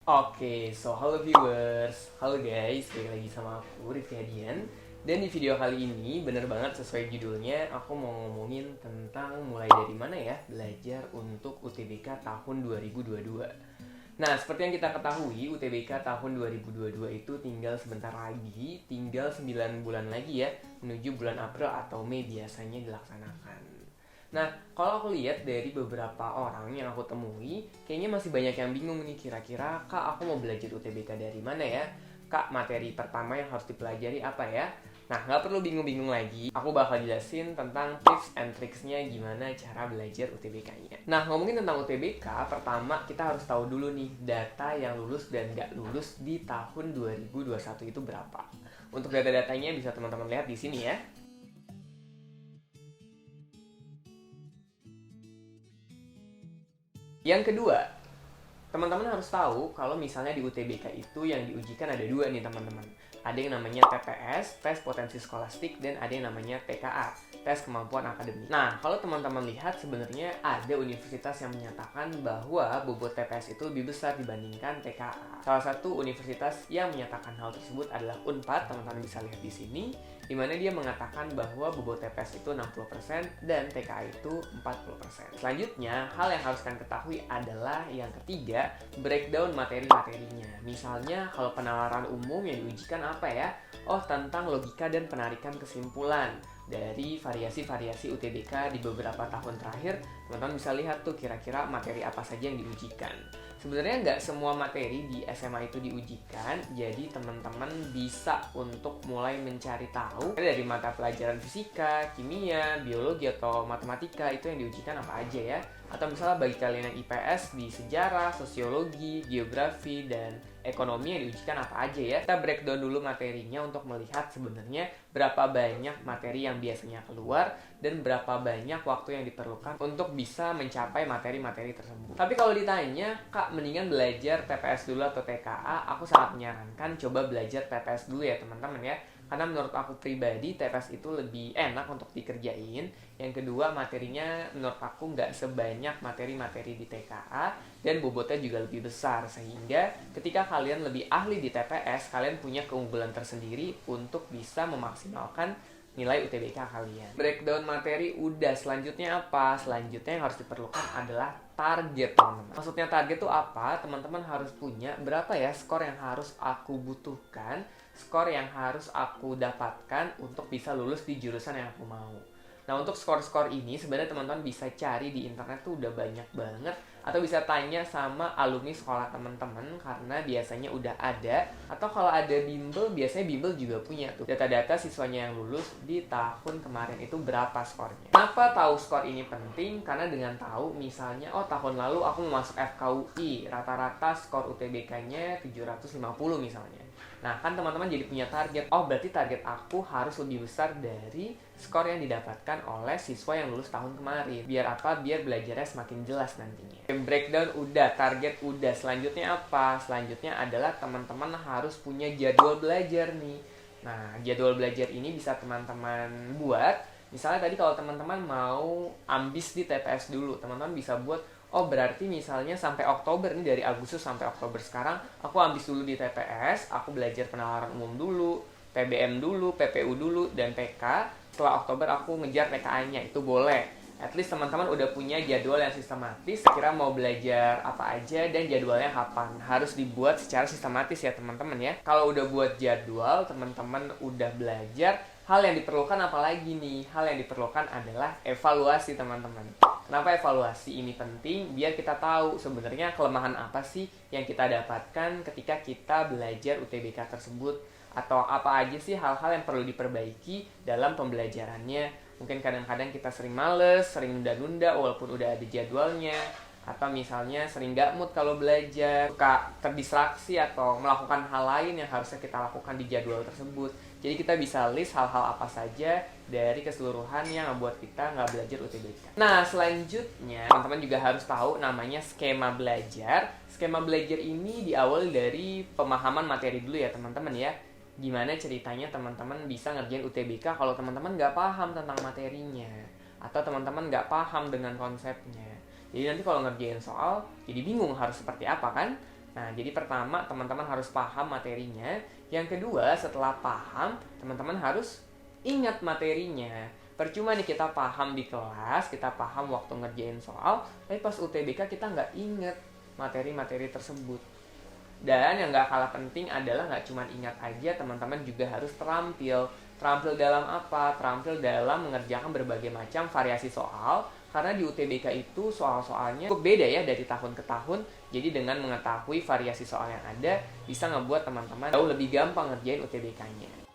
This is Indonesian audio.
Halo viewers, halo guys, balik lagi sama aku Rifki Hadian. Dan di video kali ini, bener banget sesuai judulnya, aku mau ngomongin tentang mulai dari mana ya belajar untuk UTBK tahun 2022. Nah, seperti yang kita ketahui, UTBK tahun 2022 itu tinggal sebentar lagi, tinggal 9 bulan lagi ya, menuju bulan April atau Mei biasanya dilaksanakan. Nah, kalau aku lihat dari beberapa orang yang aku temui, kayaknya masih banyak yang bingung nih kira-kira, Kak, aku mau belajar UTBK dari mana ya? Kak, materi pertama yang harus dipelajari apa ya? Nah, nggak perlu bingung-bingung lagi. Aku bakal jelasin tentang tips and tricksnya gimana cara belajar UTBK-nya. Nah, ngomongin tentang UTBK, pertama kita harus tahu dulu nih, data yang lulus dan nggak lulus di tahun 2021 itu berapa. Untuk data-datanya bisa teman-teman lihat di sini ya. Yang kedua, teman-teman harus tahu kalau misalnya di UTBK itu yang diujikan ada dua nih teman-teman. Ada yang namanya TPS, tes potensi skolastik, dan ada yang namanya TKA, tes kemampuan akademik. Nah, kalau teman-teman lihat sebenarnya ada universitas yang menyatakan bahwa bobot TPS itu lebih besar dibandingkan TKA. Salah satu universitas yang menyatakan hal tersebut adalah Unpad, teman-teman bisa lihat di sini, di mana dia mengatakan bahwa bobot TPS itu 60% dan TKA itu 40%. Selanjutnya, hal yang harus kalian ketahui adalah yang ketiga, breakdown materi-materinya. Misalnya, kalau penalaran umum yang diujikan apa ya? Oh, tentang logika dan penarikan kesimpulan dari variasi-variasi UTBK di beberapa tahun terakhir. Teman-teman bisa lihat tuh kira-kira materi apa saja yang diujikan. Sebenarnya nggak semua materi di SMA itu diujikan, jadi teman-teman bisa untuk mulai mencari tahu dari mata pelajaran fisika, kimia, biologi, atau matematika itu yang diujikan apa aja ya. Atau misalnya bagi kalian yang IPS di sejarah, sosiologi, geografi, dan ekonomi yang diujikan apa aja ya. Kita breakdown dulu materinya untuk melihat sebenarnya berapa banyak materi yang biasanya keluar dan berapa banyak waktu yang diperlukan untuk bisa mencapai materi-materi tersebut. Tapi kalau ditanya, Kak, mendingan belajar TPS dulu atau TKA, aku sangat menyarankan coba belajar TPS dulu ya teman-teman ya. Karena menurut aku pribadi TPS itu lebih enak untuk dikerjain. Yang kedua, materinya menurut aku nggak sebanyak materi-materi di TKA dan bobotnya juga lebih besar. Sehingga ketika kalian lebih ahli di TPS, kalian punya keunggulan tersendiri untuk bisa memaksimalkan nilai UTBK kalian. Breakdown materi udah, selanjutnya apa? Selanjutnya yang harus diperlukan adalah target, teman-teman. Maksudnya target itu apa? Teman-teman harus punya berapa ya skor yang harus aku butuhkan, skor yang harus aku dapatkan untuk bisa lulus di jurusan yang aku mau. Nah, untuk skor-skor ini sebenarnya teman-teman bisa cari di internet tuh udah banyak banget, atau bisa tanya sama alumni sekolah teman-teman karena biasanya udah ada, atau kalau ada bimbel, biasanya bimbel juga punya tuh data-data siswanya yang lulus di tahun kemarin itu berapa skornya. Kenapa tahu skor ini penting? Karena dengan tahu misalnya, oh tahun lalu aku mau masuk FKUI, rata-rata skor UTBK-nya 750 misalnya. Nah, kan teman-teman jadi punya target. Oh, berarti target aku harus lebih besar dari skor yang didapatkan oleh siswa yang lulus tahun kemarin. Biar apa? Biar belajarnya semakin jelas nantinya. Breakdown udah, target udah. Selanjutnya apa? Selanjutnya adalah teman-teman harus punya jadwal belajar nih. Nah, jadwal belajar ini bisa teman-teman buat. Misalnya tadi kalau teman-teman mau ambis di TPS dulu, teman-teman bisa buat, oh berarti misalnya sampai Oktober nih, dari Agustus sampai Oktober sekarang aku ambis dulu di TPS, aku belajar penalaran umum dulu, PBM dulu, PPU dulu, dan PK. Setelah Oktober aku ngejar TKA-nya, itu boleh. At least teman-teman udah punya jadwal yang sistematis, kira mau belajar apa aja dan jadwalnya kapan. Harus dibuat secara sistematis ya teman-teman ya. Kalau udah buat jadwal, teman-teman udah belajar, hal yang diperlukan apa lagi nih? Hal yang diperlukan adalah evaluasi teman-teman. Kenapa evaluasi ini penting? Biar kita tahu sebenarnya kelemahan apa sih yang kita dapatkan ketika kita belajar UTBK tersebut. Atau apa aja sih hal-hal yang perlu diperbaiki dalam pembelajarannya. Mungkin kadang-kadang kita sering males, sering nunda-nunda walaupun udah ada jadwalnya. Atau misalnya sering gak mood kalau belajar, suka terdistraksi atau melakukan hal lain yang harusnya kita lakukan di jadwal tersebut. Jadi kita bisa list hal-hal apa saja dari keseluruhan yang membuat kita nggak belajar UTBK. Nah, selanjutnya teman-teman juga harus tahu namanya skema belajar. Skema belajar ini diawali dari pemahaman materi dulu ya teman-teman ya. Gimana ceritanya teman-teman bisa ngerjain UTBK kalau teman-teman nggak paham tentang materinya, atau teman-teman nggak paham dengan konsepnya. Jadi nanti kalau ngerjain soal, jadi bingung harus seperti apa kan? Nah, jadi pertama teman-teman harus paham materinya. Yang kedua, setelah paham, teman-teman harus ingat materinya. Percuma nih kita paham di kelas, kita paham waktu ngerjain soal, tapi pas UTBK kita nggak inget materi-materi tersebut. Dan yang nggak kalah penting adalah nggak cuma ingat aja, teman-teman juga harus terampil. Terampil dalam apa? Terampil dalam mengerjakan berbagai macam variasi soal. Karena di UTBK itu soal-soalnya cukup beda ya dari tahun ke tahun. Jadi dengan mengetahui variasi soal yang ada, bisa ngebuat teman-teman jauh lebih gampang ngerjain UTBK-nya.